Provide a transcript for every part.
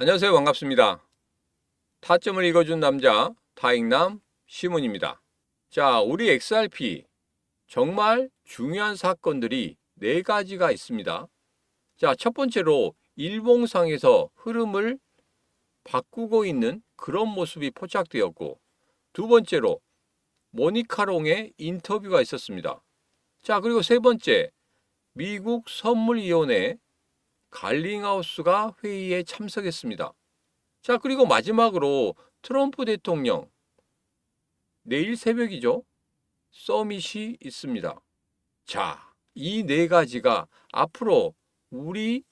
안녕하세요. 반갑습니다. 타점을 읽어준 남자 타익남 시문입니다. 자, 우리 XRP 정말 중요한 사건들이 네 가지가 있습니다. 자, 첫 번째로 일봉상에서 흐름을 바꾸고 있는 그런 모습이 포착되었고, 두 번째로 모니카롱의 인터뷰가 있었습니다. 자, 그리고 세 번째, 미국 선물위원회 갈링하우스가 회의에 참석했습니다. 자, 그리고 마지막으로 트럼프 대통령 내일 새벽이죠. 서밋이 있습니다. 자, 이 네 가지가 앞으로 우리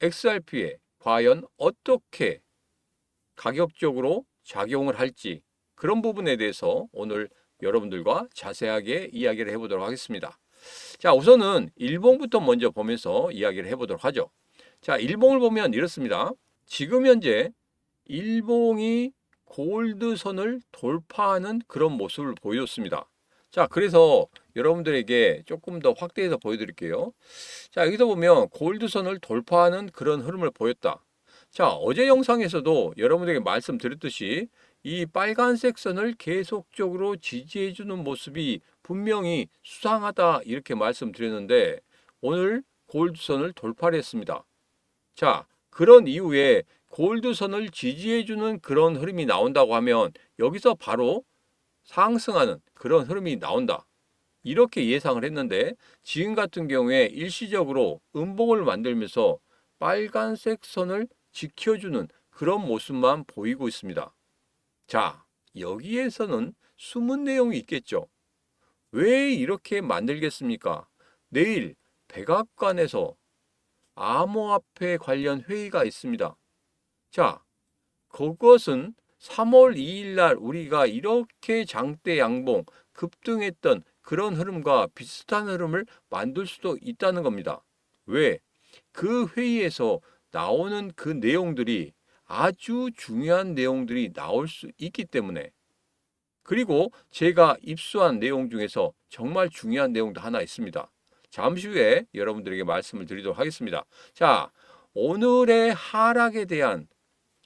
XRP에 과연 어떻게 가격적으로 작용을 할지 그런 부분에 대해서 오늘 여러분들과 자세하게 이야기를 해보도록 하겠습니다. 자, 우선은 일봉부터 먼저 보면서 이야기를 해보도록 하죠. 자, 일봉을 보면 이렇습니다. 지금 현재 일봉이 골드선을 돌파하는 그런 모습을 보여줬습니다. 자, 그래서 여러분들에게 조금 더 확대해서 보여드릴게요. 자, 여기서 보면 골드선을 돌파하는 그런 흐름을 보였다. 자, 어제 영상에서도 여러분들에게 말씀드렸듯이 이 빨간색 선을 계속적으로 지지해주는 모습이 분명히 수상하다 이렇게 말씀드렸는데 오늘 골드선을 돌파를 했습니다. 자, 그런 이후에 골드선을 지지해주는 그런 흐름이 나온다고 하면 여기서 바로 상승하는 그런 흐름이 나온다. 이렇게 예상을 했는데 지금 같은 경우에 일시적으로 음봉을 만들면서 빨간색 선을 지켜주는 그런 모습만 보이고 있습니다. 자, 여기에서는 숨은 내용이 있겠죠. 왜 이렇게 만들겠습니까? 내일 백악관에서 암호화폐 관련 회의가 있습니다. 자, 그것은 3월 2일 날 우리가 이렇게 장대 양봉 급등했던 그런 흐름과 비슷한 흐름을 만들 수도 있다는 겁니다. 왜? 그 회의에서 나오는 그 내용들이 아주 중요한 내용들이 나올 수 있기 때문에 그리고 제가 입수한 내용 중에서 정말 중요한 내용도 하나 있습니다. 잠시 후에 여러분들에게 말씀을 드리도록 하겠습니다. 자, 오늘의 하락에 대한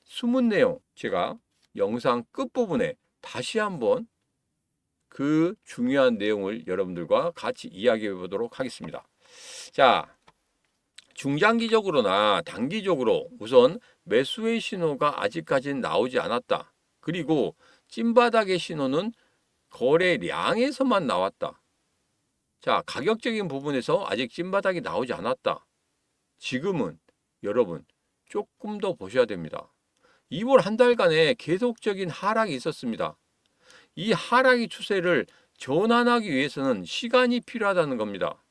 숨은 내용 제가 영상 끝부분에 다시 한번 그 중요한 내용을 여러분들과 같이 이야기해 보도록 하겠습니다. 자, 중장기적으로나 단기적으로 우선 매수의 신호가 아직까지는 나오지 않았다. 그리고 찐바닥의 신호는 거래량에서만 나왔다. 자, 가격적인 부분에서 아직 찐바닥이 나오지 않았다. 지금은 여러분 조금 더 보셔야 됩니다. 2월 한 달간의 계속적인 하락이 있었습니다. 이 하락의 추세를 전환하기 위해서는 시간이 필요하다는 겁니다.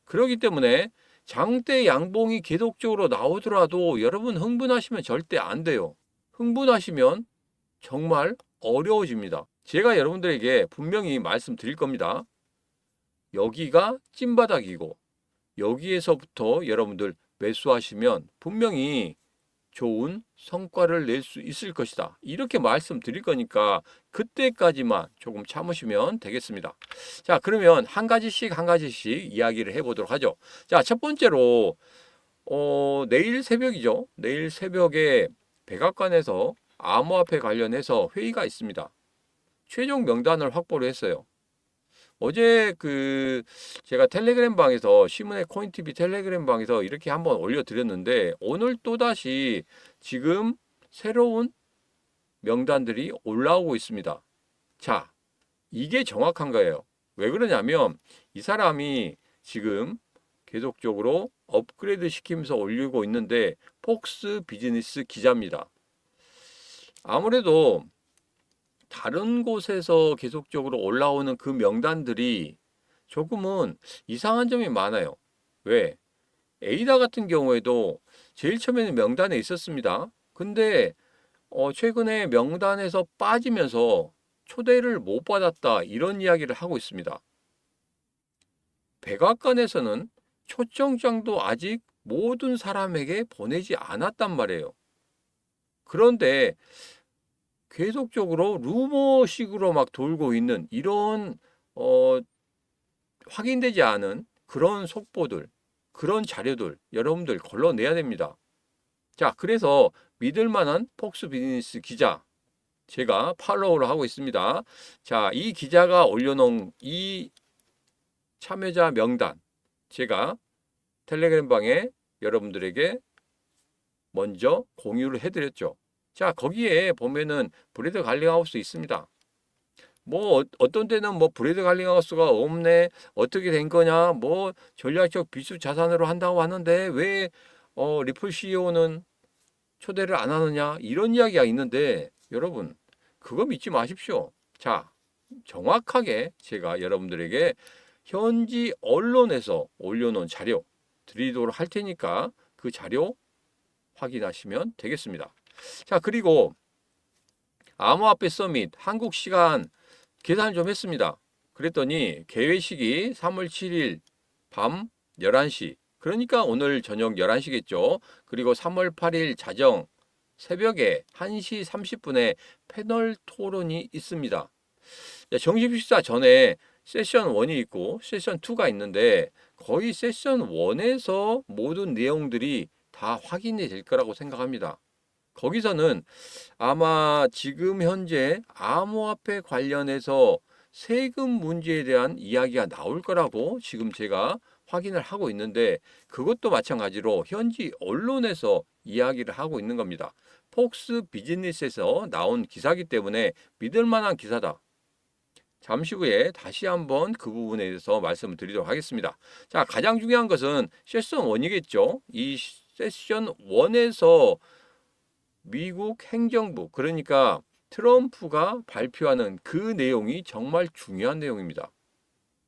그렇기 때문에 장대 양봉이 계속적으로 나오더라도 여러분 흥분하시면 절대 안 돼요. 흥분하시면 정말 어려워집니다. 제가 여러분들에게 분명히 말씀드릴 겁니다. 여기가 찐바닥이고 여기에서부터 여러분들 매수하시면 분명히 좋은 성과를 낼 수 있을 것이다. 이렇게 말씀드릴 거니까 그때까지만 조금 참으시면 되겠습니다. 자, 그러면 한 가지씩 이야기를 해보도록 하죠. 자, 첫 번째로 내일 새벽이죠. 내일 새벽에 백악관에서 암호화폐 관련해서 회의가 있습니다. 최종 명단을 확보를 했어요. 어제 제가 텔레그램 방에서 시문의 코인TV 텔레그램 방에서 이렇게 한번 올려드렸는데 오늘 또다시 지금 새로운 명단들이 올라오고 있습니다. 자, 이게 정확한 거예요. 왜 그러냐면 이 사람이 지금 계속적으로 업그레이드 시키면서 올리고 있는데 폭스 비즈니스 기자입니다. 아무래도 다른 곳에서 계속적으로 올라오는 그 명단들이 조금은 이상한 점이 많아요. 왜? 에이다 같은 경우에도 제일 처음에는 명단에 있었습니다. 근데 최근에 명단에서 빠지면서 초대를 못 받았다 이런 이야기를 하고 있습니다. 백악관에서는 초청장도 아직 모든 사람에게 보내지 않았단 말이에요. 그런데 계속적으로 루머식으로 막 돌고 있는 이런 어, 확인되지 않은 그런 속보들, 그런 자료들 여러분들 걸러내야 됩니다. 자, 그래서 믿을 만한 폭스 비즈니스 기자 제가 팔로우를 하고 있습니다. 자, 이 기자가 올려놓은 이 참여자 명단 제가 텔레그램 방에 여러분들에게 먼저 공유를 해드렸죠. 자, 거기에 보면은 브래드 갈링하우스 있습니다. 뭐 어떤 때는 뭐 브래드 갈링하우스가 없네, 어떻게 된 거냐, 뭐 전략적 비수 자산으로 한다고 하는데 왜 리플 CEO는 초대를 안 하느냐, 이런 이야기가 있는데 여러분 그거 믿지 마십시오. 자, 정확하게 제가 여러분들에게 현지 언론에서 올려놓은 자료 드리도록 할 테니까 그 자료 확인하시면 되겠습니다. 자, 그리고 암호화폐 서밋 한국 시간 계산을 좀 했습니다. 그랬더니 개회식이 3월 7일 밤 11시, 그러니까 오늘 저녁 11시겠죠. 그리고 3월 8일 자정 새벽에 1시 30분에 패널 토론이 있습니다. 정식 식사 전에 세션 1이 있고 세션 2가 있는데 거의 세션 1에서 모든 내용들이 다 확인이 될 거라고 생각합니다. 거기서는 아마 지금 현재 암호화폐 관련해서 세금 문제에 대한 이야기가 나올 거라고 지금 제가 확인을 하고 있는데 그것도 마찬가지로 현지 언론에서 이야기를 하고 있는 겁니다. 폭스 비즈니스에서 나온 기사기 때문에 믿을 만한 기사다. 잠시 후에 다시 한번 그 부분에 대해서 말씀을 드리도록 하겠습니다. 자, 가장 중요한 것은 세션 1이겠죠. 이 세션 1에서 미국 행정부, 그러니까 트럼프가 발표하는 그 내용이 정말 중요한 내용입니다.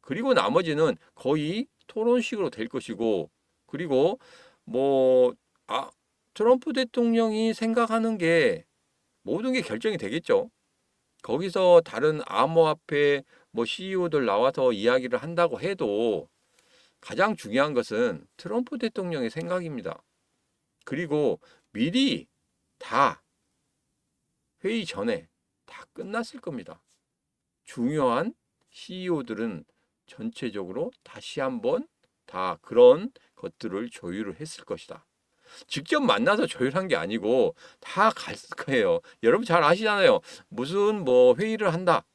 그리고 나머지는 거의 토론식으로 될 것이고, 그리고 뭐 트럼프 대통령이 생각하는 게 모든 게 결정이 되겠죠. 거기서 다른 암호화폐 뭐 CEO들 나와서 이야기를 한다고 해도 가장 중요한 것은 트럼프 대통령의 생각입니다. 그리고 미리 다 회의 전에 다 끝났을 겁니다. 중요한 CEO들은 전체적으로 다시 한번 다 그런 것들을 조율을 했을 것이다. 직접 만나서 조율한 게 아니고 다 갔을 거예요. 여러분 잘 아시잖아요. 무슨 뭐 회의를 한다.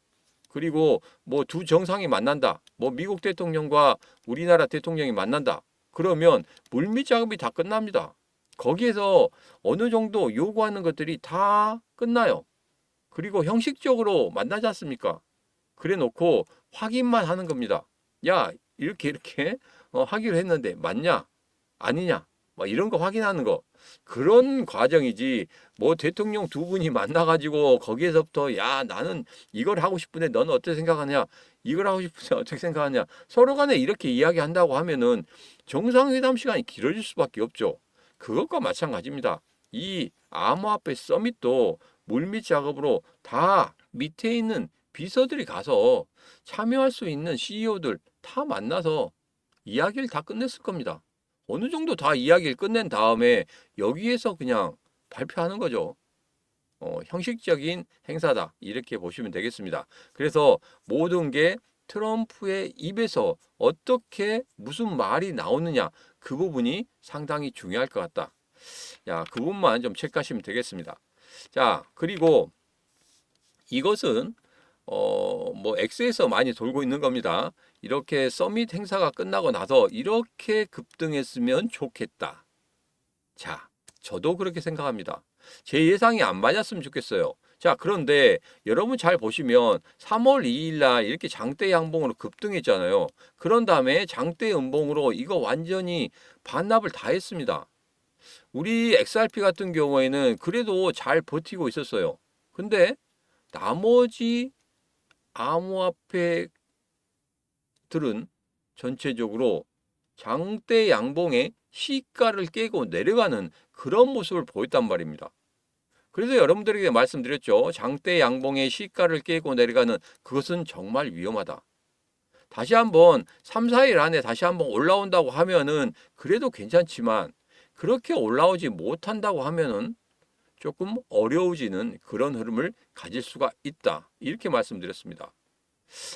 그리고 뭐 두 정상이 만난다. 뭐 미국 대통령과 우리나라 대통령이 만난다. 그러면 물밑 작업이 다 끝납니다. 거기에서 어느 정도 요구하는 것들이 다 끝나요. 그리고 형식적으로 만나지 않습니까? 그래 놓고 확인만 하는 겁니다. 야, 이렇게 하기로 했는데 맞냐? 아니냐? 막 이런 거 확인하는 거. 그런 과정이지. 뭐 대통령 두 분이 만나가지고 거기에서부터 야, 나는 이걸 하고 싶은데 너는 어떻게 생각하냐? 이걸 하고 싶은데 어떻게 생각하냐? 서로 간에 이렇게 이야기한다고 하면은 정상회담 시간이 길어질 수밖에 없죠. 그것과 마찬가지입니다. 이 암호화폐 서밋도 물밑 작업으로 다 밑에 있는 비서들이 가서 참여할 수 있는 CEO들 다 만나서 이야기를 다 끝냈을 겁니다. 어느 정도 다 이야기를 끝낸 다음에 여기에서 그냥 발표하는 거죠. 형식적인 행사다. 이렇게 보시면 되겠습니다. 그래서 모든 게 트럼프의 입에서 어떻게 무슨 말이 나오느냐, 그 부분이 상당히 중요할 것 같다. 야, 그 부분만 좀 체크하시면 되겠습니다. 자, 그리고 이것은 뭐 X에서 많이 돌고 있는 겁니다. 이렇게 서밋 행사가 끝나고 나서 이렇게 급등했으면 좋겠다. 자, 저도 그렇게 생각합니다. 제 예상이 안 맞았으면 좋겠어요. 자, 그런데 여러분 잘 보시면 3월 2일 날 이렇게 장대 양봉으로 급등했잖아요. 그런 다음에 장대 음봉으로 이거 완전히 반납을 다 했습니다. 우리 XRP 같은 경우에는 그래도 잘 버티고 있었어요. 근데 나머지 암호화폐들은 전체적으로 장대 양봉의 시가를 깨고 내려가는 그런 모습을 보였단 말입니다. 그래서 여러분들에게 말씀드렸죠. 장대 양봉의 시가를 깨고 내려가는 그것은 정말 위험하다. 다시 한번 3, 4일 안에 다시 한번 올라온다고 하면은 그래도 괜찮지만 그렇게 올라오지 못한다고 하면은 조금 어려워지는 그런 흐름을 가질 수가 있다. 이렇게 말씀드렸습니다.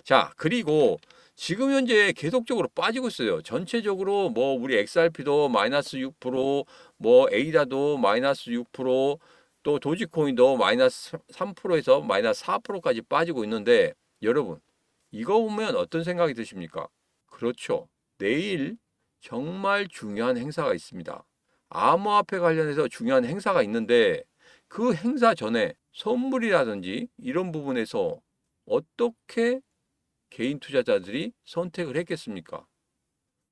자, 그리고 지금 현재 계속적으로 빠지고 있어요. 전체적으로 뭐 우리 XRP도 마이너스 6%, 뭐 에이다도 마이너스 6%, 또 도지코인도 마이너스 3%에서 마이너스 4%까지 빠지고 있는데 여러분, 이거 보면 어떤 생각이 드십니까? 그렇죠. 내일 정말 중요한 행사가 있습니다. 암호화폐 관련해서 중요한 행사가 있는데 그 행사 전에 선물이라든지 이런 부분에서 어떻게 개인 투자자들이 선택을 했겠습니까?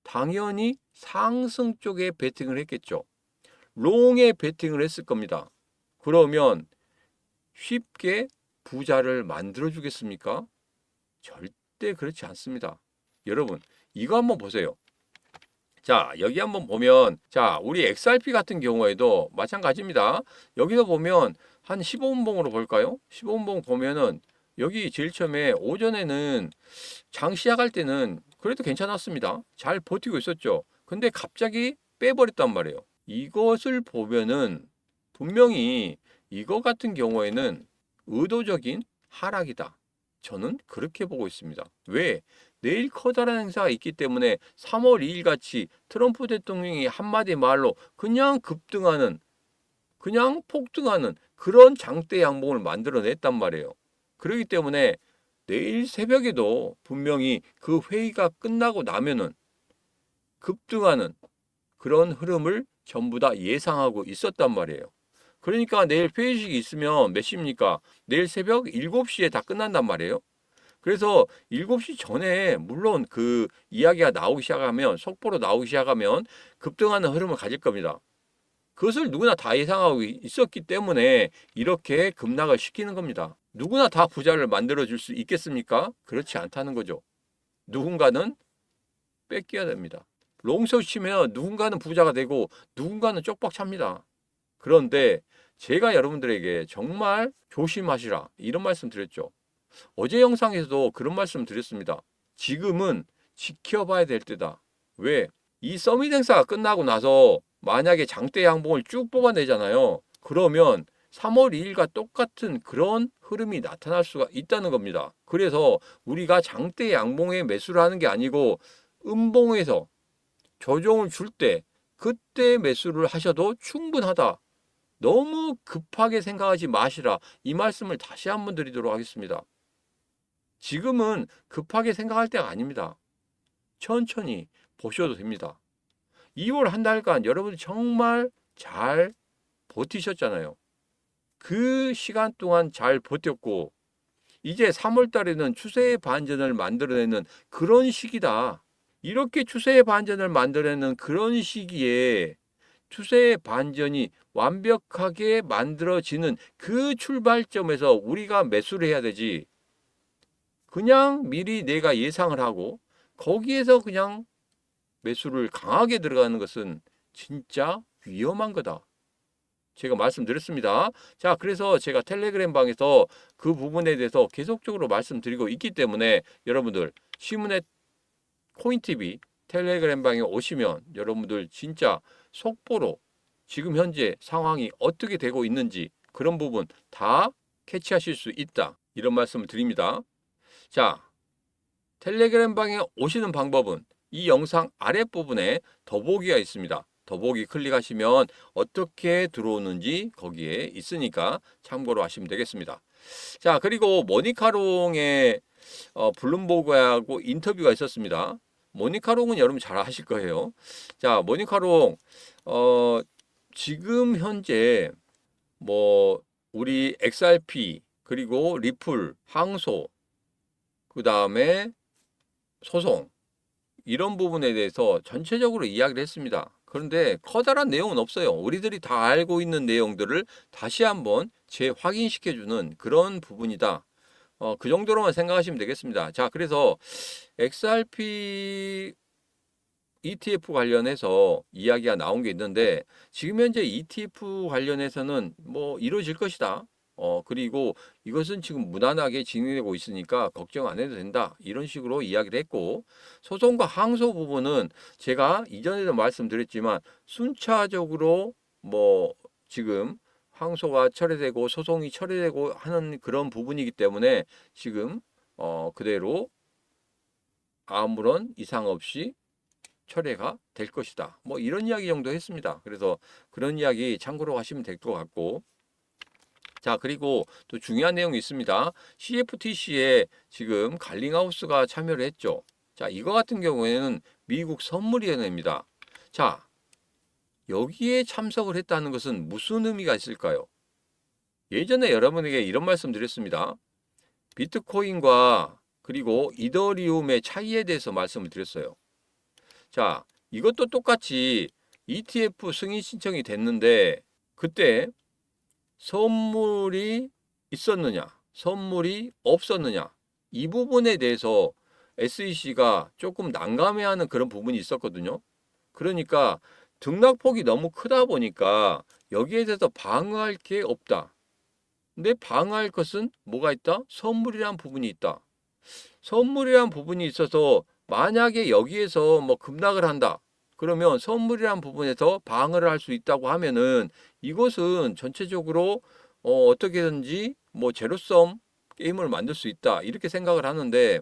당연히 상승 쪽에 베팅을 했겠죠. 롱에 베팅을 했을 겁니다. 그러면 쉽게 부자를 만들어 주겠습니까? 절대 그렇지 않습니다. 여러분, 이거 한번 보세요. 자, 여기 한번 보면, 자, 우리 XRP 같은 경우에도 마찬가지입니다. 여기서 보면 한 15분봉으로 볼까요? 15분봉 보면은 여기 제일 처음에 오전에는 장 시작할 때는 그래도 괜찮았습니다. 잘 버티고 있었죠. 근데 갑자기 빼버렸단 말이에요. 이것을 보면은 분명히 이거 같은 경우에는 의도적인 하락이다. 저는 그렇게 보고 있습니다. 왜? 내일 커다란 행사가 있기 때문에 3월 2일 같이 트럼프 대통령이 한마디 말로 그냥 급등하는, 그냥 폭등하는 그런 장대 양봉을 만들어냈단 말이에요. 그렇기 때문에 내일 새벽에도 분명히 그 회의가 끝나고 나면은 급등하는 그런 흐름을 전부 다 예상하고 있었단 말이에요. 그러니까 내일 회의식이 있으면 몇 시입니까? 내일 새벽 7시에 다 끝난단 말이에요. 그래서 7시 전에 물론 그 이야기가 나오기 시작하면 속보로 나오기 시작하면 급등하는 흐름을 가질 겁니다. 그것을 누구나 다 예상하고 있었기 때문에 이렇게 급락을 시키는 겁니다. 누구나 다 부자를 만들어 줄 수 있겠습니까? 그렇지 않다는 거죠. 누군가는 뺏겨야 됩니다. 롱숏 치면 누군가는 부자가 되고 누군가는 쪽박 찹니다. 그런데 제가 여러분들에게 정말 조심하시라 이런 말씀 드렸죠. 어제 영상에서도 그런 말씀 드렸습니다. 지금은 지켜봐야 될 때다. 왜? 이 서밋 행사가 끝나고 나서 만약에 장대 양봉을 쭉 뽑아내잖아요. 그러면 3월 2일과 똑같은 그런 흐름이 나타날 수가 있다는 겁니다. 그래서 우리가 장대 양봉에 매수를 하는 게 아니고 음봉에서 조정을 줄 때 그때 매수를 하셔도 충분하다. 너무 급하게 생각하지 마시라. 이 말씀을 다시 한번 드리도록 하겠습니다. 지금은 급하게 생각할 때가 아닙니다. 천천히 보셔도 됩니다. 2월 한 달간 여러분이 정말 잘 버티셨잖아요. 그 시간 동안 잘 버텼고 이제 3월 달에는 추세의 반전을 만들어내는 그런 시기다. 이렇게 추세의 반전을 만들어내는 그런 시기에 추세의 반전이 완벽하게 만들어지는 그 출발점에서 우리가 매수를 해야 되지. 그냥 미리 내가 예상을 하고 거기에서 그냥 매수를 강하게 들어가는 것은 진짜 위험한 거다. 제가 말씀드렸습니다. 자, 그래서 제가 텔레그램 방에서 그 부분에 대해서 계속적으로 말씀드리고 있기 때문에 여러분들 시문의 코인TV 텔레그램 방에 오시면 여러분들 진짜 속보로 지금 현재 상황이 어떻게 되고 있는지 그런 부분 다 캐치하실 수 있다. 이런 말씀을 드립니다. 자, 텔레그램 방에 오시는 방법은 이 영상 아랫부분에 더보기가 있습니다. 더보기 클릭하시면 어떻게 들어오는지 거기에 있으니까 참고로 하시면 되겠습니다. 자, 그리고 모니카롱의 블룸버그하고 인터뷰가 있었습니다. 모니카롱은 여러분 잘 아실 거예요. 자, 모니카롱 지금 현재 뭐 우리 XRP 그리고 리플, 항소 그 다음에 소송 이런 부분에 대해서 전체적으로 이야기를 했습니다. 그런데 커다란 내용은 없어요. 우리들이 다 알고 있는 내용들을 다시 한번 재확인시켜주는 그런 부분이다. 그 정도로만 생각하시면 되겠습니다. 자, 그래서 XRP ETF 관련해서 이야기가 나온 게 있는데 지금 현재 ETF 관련해서는 뭐 이루어질 것이다. 그리고 이것은 지금 무난하게 진행되고 있으니까 걱정 안 해도 된다. 이런 식으로 이야기를 했고 소송과 항소 부분은 제가 이전에도 말씀드렸지만 순차적으로 뭐 지금 항소가 철회되고 소송이 철회되고 하는 그런 부분이기 때문에 지금 그대로 아무런 이상 없이 철회가 될 것이다. 뭐 이런 이야기 정도 했습니다. 그래서 그런 이야기 참고로 하시면 될 것 같고, 자, 그리고 또 중요한 내용이 있습니다. CFTC에 지금 갈링하우스가 참여를 했죠. 자, 이거 같은 경우에는 미국 선물위원회입니다. 자, 여기에 참석을 했다는 것은 무슨 의미가 있을까요? 예전에 여러분에게 이런 말씀 드렸습니다. 비트코인과 그리고 이더리움의 차이에 대해서 말씀을 드렸어요. 자, 이것도 똑같이 ETF 승인 신청이 됐는데 그때 선물이 있었느냐, 선물이 없었느냐, 이 부분에 대해서 SEC가 조금 난감해하는 그런 부분이 있었거든요. 그러니까 등락폭이 너무 크다 보니까 여기에 대해서 방어할 게 없다. 근데 방어할 것은 뭐가 있다? 선물이란 부분이 있다. 선물이란 부분이 있어서 만약에 여기에서 뭐 급락을 한다. 그러면 선물이란 부분에서 방어를 할 수 있다고 하면은 이것은 전체적으로 어떻게든지 뭐 제로섬 게임을 만들 수 있다. 이렇게 생각을 하는데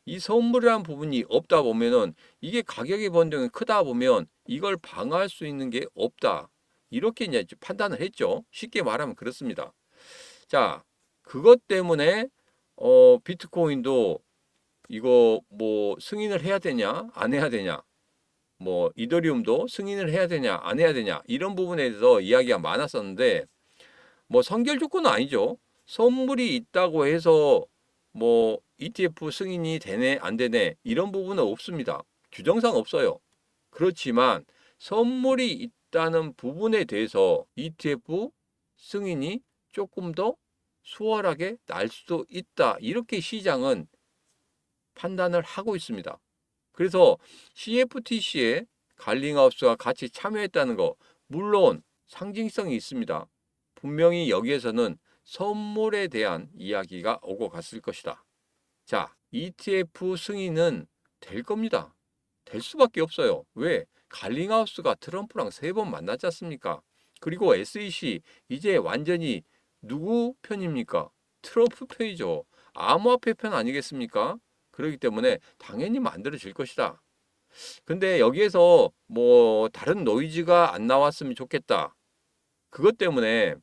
이 선물이란 부분이 없다 보면은 이게 가격의 변동이 크다 보면 이걸 방어할 수 있는 게 없다. 이렇게 이제 판단을 했죠. 쉽게 말하면 그렇습니다. 자, 그것 때문에 비트코인도 이거 뭐 승인을 해야 되냐, 안 해야 되냐, 뭐 이더리움도 승인을 해야 되냐, 안 해야 되냐 이런 부분에 대해서 이야기가 많았었는데 뭐 선결 조건은 아니죠. 선물이 있다고 해서 뭐 ETF 승인이 되네, 안 되네 이런 부분은 없습니다. 규정상 없어요. 그렇지만 선물이 있다는 부분에 대해서 ETF 승인이 조금 더 수월하게 날 수도 있다. 이렇게 시장은 판단을 하고 있습니다. 그래서 CFTC에 갈링하우스가 같이 참여했다는 거 물론 상징성이 있습니다. 분명히 여기에서는 선물에 대한 이야기가 오고 갔을 것이다. 자, ETF 승인은 될 겁니다. 될 수밖에 없어요. 왜? 갈링하우스가 트럼프랑 3번 만났지 않습니까? 그리고 SEC 이제 완전히 누구 편입니까? 트럼프 편이죠. 암호화폐 편 아니겠습니까? 그렇기 때문에 당연히 만들어질 것이다. 근데 여기에서 뭐 다른 노이즈가 안 나왔으면 좋겠다. 그것 때문에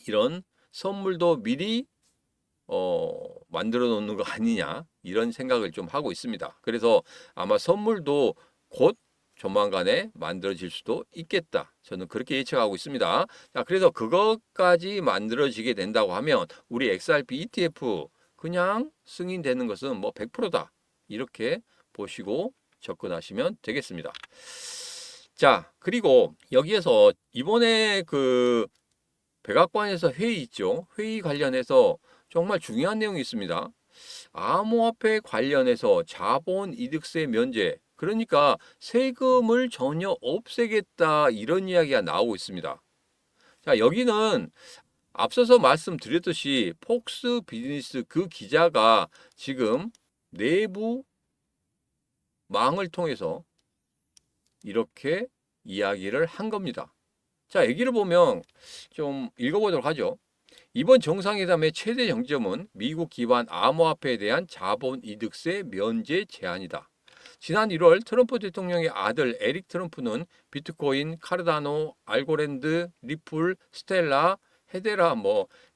이런 선물도 미리 만들어 놓는 거 아니냐 이런 생각을 좀 하고 있습니다. 그래서 아마 선물도 곧 조만간에 만들어질 수도 있겠다. 저는 그렇게 예측하고 있습니다. 자, 그래서 그것까지 만들어지게 된다고 하면 우리 XRP ETF 그냥 승인되는 것은 뭐 100%다. 이렇게 보시고 접근하시면 되겠습니다. 자, 그리고 여기에서 이번에 그 백악관에서 회의 있죠. 회의 관련해서 정말 중요한 내용이 있습니다. 암호화폐 관련해서 자본이득세 면제, 그러니까 세금을 전혀 없애겠다 이런 이야기가 나오고 있습니다. 자, 여기는 앞서서 말씀드렸듯이 폭스 비즈니스 그 기자가 지금 내부 망을 통해서 이렇게 이야기를 한 겁니다. 자, 얘기를 보면 좀 읽어보도록 하죠. 이번 정상회담의 최대 정점은 미국 기반 암호화폐에 대한 자본이득세 면제 제한이다. 지난 1월 트럼프 대통령의 아들 에릭 트럼프는 비트코인, 카르다노, 알고랜드, 리플, 스텔라, 헤데라,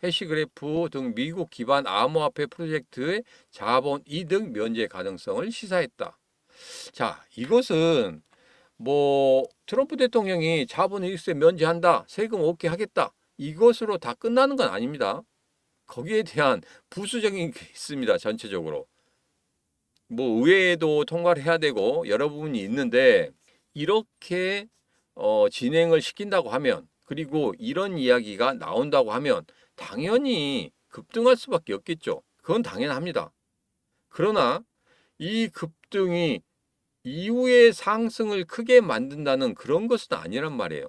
해시그래프 등 미국 기반 암호화폐 프로젝트의 자본이득 면제 가능성을 시사했다. 자, 이것은 트럼프 대통령이 자본이익세 면제한다, 세금 없게 하겠다, 이것으로 다 끝나는 건 아닙니다. 거기에 대한 부수적인 게 있습니다. 전체적으로. 의회에도 통과를 해야 되고 여러 부분이 있는데 이렇게 진행을 시킨다고 하면 그리고 이런 이야기가 나온다고 하면 당연히 급등할 수밖에 없겠죠. 그건 당연합니다. 그러나 이 급등이 이후의 상승을 크게 만든다는 그런 것은 아니란 말이에요.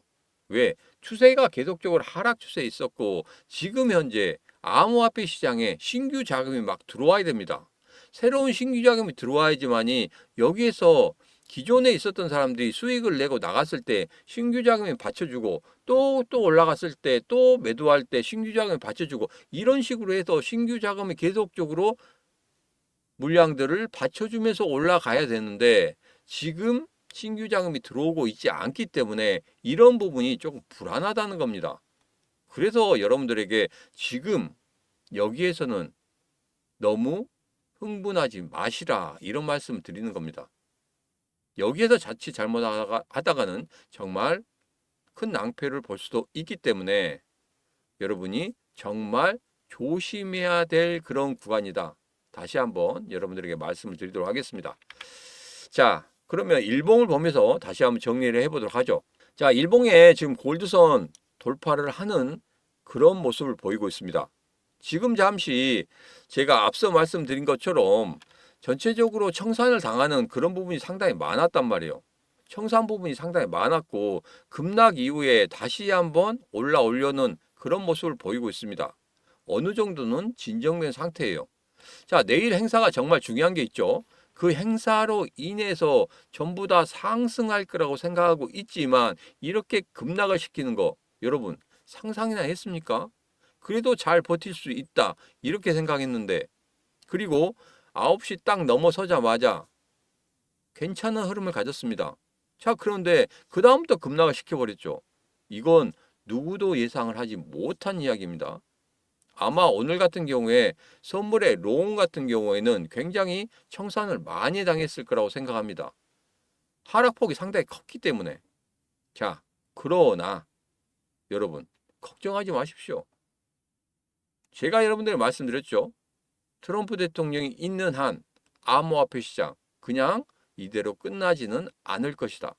왜? 추세가 계속적으로 하락 추세에 있었고 지금 현재 암호화폐 시장에 신규 자금이 막 들어와야 됩니다. 새로운 신규 자금이 들어와야지만이 여기에서 기존에 있었던 사람들이 수익을 내고 나갔을 때 신규 자금이 받쳐주고 또 올라갔을 때 또 매도할 때 신규 자금이 받쳐주고 이런 식으로 해서 신규 자금이 계속적으로 물량들을 받쳐주면서 올라가야 되는데 지금 신규 자금이 들어오고 있지 않기 때문에 이런 부분이 조금 불안하다는 겁니다. 그래서 여러분들에게 지금 여기에서는 너무 흥분하지 마시라 이런 말씀을 드리는 겁니다. 여기에서 자칫 잘못하다가는 정말 큰 낭패를 볼 수도 있기 때문에 여러분이 정말 조심해야 될 그런 구간이다. 다시 한번 여러분들에게 말씀을 드리도록 하겠습니다. 자, 그러면 일봉을 보면서 다시 한번 정리를 해보도록 하죠. 자, 일봉에 지금 골드선 돌파를 하는 그런 모습을 보이고 있습니다. 지금 잠시 제가 앞서 말씀드린 것처럼 전체적으로 청산을 당하는 그런 부분이 상당히 많았단 말이에요. 청산 부분이 상당히 많았고 급락 이후에 다시 한번 올라오려는 그런 모습을 보이고 있습니다. 어느 정도는 진정된 상태예요. 자, 내일 행사가 정말 중요한 게 있죠. 그 행사로 인해서 전부 다 상승할 거라고 생각하고 있지만 이렇게 급락을 시키는 거 여러분 상상이나 했습니까? 그래도 잘 버틸 수 있다 이렇게 생각했는데 그리고 9시 딱 넘어서자마자 괜찮은 흐름을 가졌습니다. 자, 그런데 그 다음부터 급락을 시켜버렸죠. 이건 누구도 예상을 하지 못한 이야기입니다. 아마 오늘 같은 경우에 선물의 롱 같은 경우에는 굉장히 청산을 많이 당했을 거라고 생각합니다. 하락폭이 상당히 컸기 때문에. 자, 그러나 여러분 걱정하지 마십시오. 제가 여러분들에게 말씀드렸죠. 트럼프 대통령이 있는 한 암호화폐 시장 그냥 이대로 끝나지는 않을 것이다.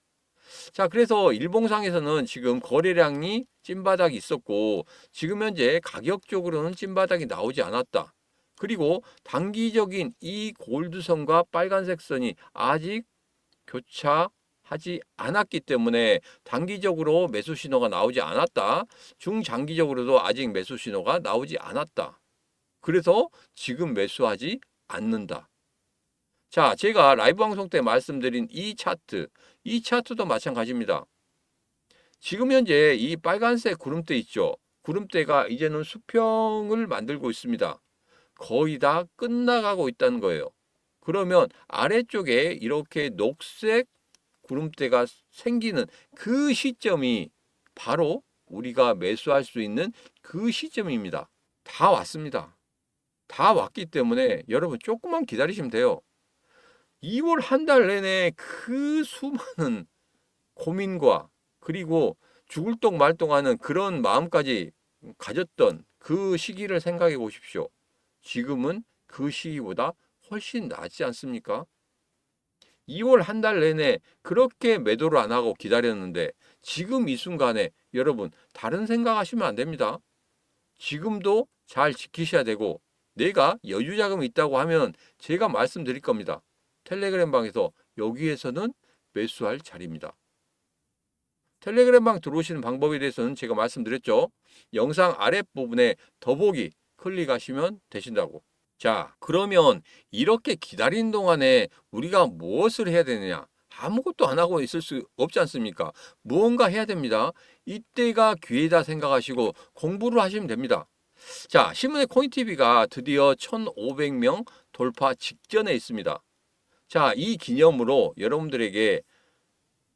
자, 그래서 일봉상에서는 지금 거래량이 찐바닥이 있었고 지금 현재 가격적으로는 찐바닥이 나오지 않았다. 그리고 단기적인 이 골드선과 빨간색 선이 아직 교차하지 않았기 때문에 단기적으로 매수 신호가 나오지 않았다. 중장기적으로도 아직 매수 신호가 나오지 않았다. 그래서 지금 매수하지 않는다. 자, 제가 라이브 방송 때 말씀드린 이 차트도 마찬가지입니다. 지금 현재 이 빨간색 구름대 있죠. 구름대가 이제는 수평을 만들고 있습니다. 거의 다 끝나가고 있다는 거예요. 그러면 아래쪽에 이렇게 녹색 구름대가 생기는 그 시점이 바로 우리가 매수할 수 있는 그 시점입니다. 다 왔습니다. 다 왔기 때문에 여러분 조금만 기다리시면 돼요. 2월 한 달 내내 그 수많은 고민과 그리고 죽을 똥 말똥하는 그런 마음까지 가졌던 그 시기를 생각해 보십시오. 지금은 그 시기보다 훨씬 낫지 않습니까? 2월 한 달 내내 그렇게 매도를 안 하고 기다렸는데 지금 이 순간에 여러분 다른 생각하시면 안 됩니다. 지금도 잘 지키셔야 되고 내가 여유 자금이 있다고 하면 제가 말씀드릴 겁니다. 텔레그램 방에서 여기에서는 매수할 자리입니다. 텔레그램 방 들어오시는 방법에 대해서는 제가 말씀드렸죠. 영상 아랫부분에 더보기 클릭하시면 되신다고. 자, 그러면 이렇게 기다리는 동안에 우리가 무엇을 해야 되느냐? 아무것도 안 하고 있을 수 없지 않습니까? 무언가 해야 됩니다. 이때가 기회다 생각하시고 공부를 하시면 됩니다. 자, 신문의 코인TV가 드디어 1,500명 돌파 직전에 있습니다. 자, 이 기념으로 여러분들에게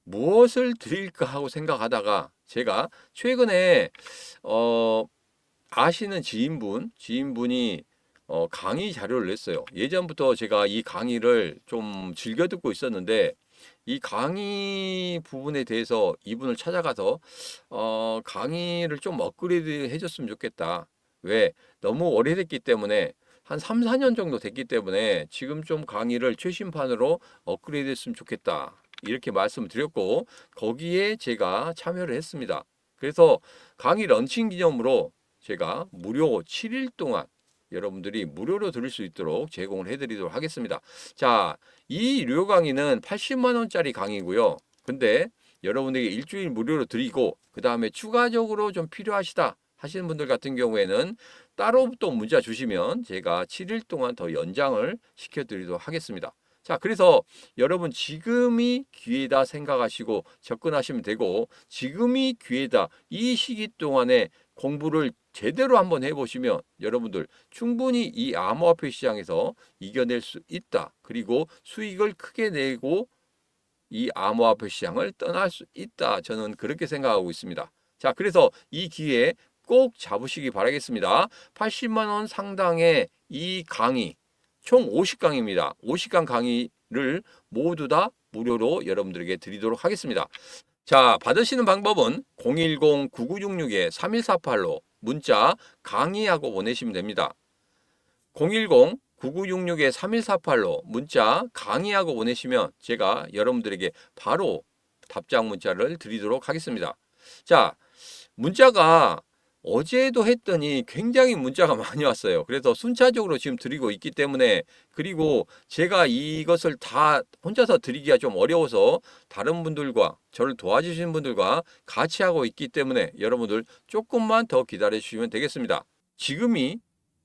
무엇을 드릴까 하고 생각하다가 제가 최근에 아시는 지인분이 강의 자료를 냈어요. 예전부터 제가 이 강의를 좀 즐겨 듣고 있었는데 이 강의 부분에 대해서 이분을 찾아가서 강의를 좀 업그레이드 해줬으면 좋겠다. 왜? 너무 오래됐기 때문에 한 3, 4년 정도 됐기 때문에 지금 좀 강의를 최신판으로 업그레이드 했으면 좋겠다. 이렇게 말씀을 드렸고 거기에 제가 참여를 했습니다. 그래서 강의 런칭 기념으로 제가 무료 7일 동안 여러분들이 무료로 들을 수 있도록 제공을 해드리도록 하겠습니다. 자, 이 유료 강의는 80만 원짜리 강의고요. 근데 여러분에게 일주일 무료로 드리고 그 다음에 추가적으로 좀 필요하시다 하시는 분들 같은 경우에는 따로 또 문자 주시면 제가 7일 동안 더 연장을 시켜드리도록 하겠습니다. 자, 그래서 여러분 지금이 기회다 생각하시고 접근하시면 되고 지금이 기회다. 이 시기 동안에 공부를 제대로 한번 해보시면 여러분들 충분히 이 암호화폐 시장에서 이겨낼 수 있다. 그리고 수익을 크게 내고 이 암호화폐 시장을 떠날 수 있다. 저는 그렇게 생각하고 있습니다. 자, 그래서 이 기회에 꼭 잡으시기 바라겠습니다. 80만 원 상당의 이 강의, 총 50강입니다. 50강 강의를 모두 다 무료로 여러분들에게 드리도록 하겠습니다. 자, 받으시는 방법은 010-9966-3148로 문자 강의하고 보내시면 됩니다. 010-9966-3148로 문자 강의하고 보내시면 제가 여러분들에게 바로 답장 문자를 드리도록 하겠습니다. 자, 문자가 어제도 했더니 굉장히 문자가 많이 왔어요. 그래서 순차적으로 지금 드리고 있기 때문에, 그리고 제가 이것을 다 혼자서 드리기가 좀 어려워서 다른 분들과 저를 도와주시는 분들과 같이 하고 있기 때문에 여러분들 조금만 더 기다려 주시면 되겠습니다. 지금이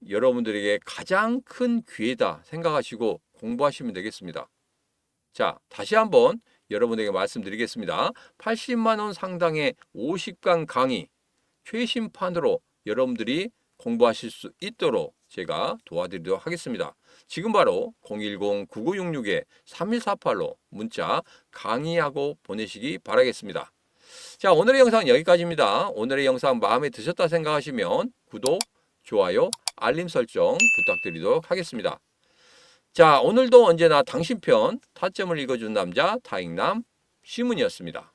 여러분들에게 가장 큰 기회다 생각하시고 공부하시면 되겠습니다. 자, 다시 한번 여러분에게 말씀드리겠습니다. 80만 원 상당의 50강 강의 최신판으로 여러분들이 공부하실 수 있도록 제가 도와드리도록 하겠습니다. 지금 바로 010-9966-3148로 문자 강의하고 보내시기 바라겠습니다. 자, 오늘의 영상은 여기까지입니다. 오늘의 영상 마음에 드셨다 생각하시면 구독, 좋아요, 알림 설정 부탁드리도록 하겠습니다. 자, 오늘도 언제나 당신 편 타점을 읽어준 남자 타익남 시문이었습니다.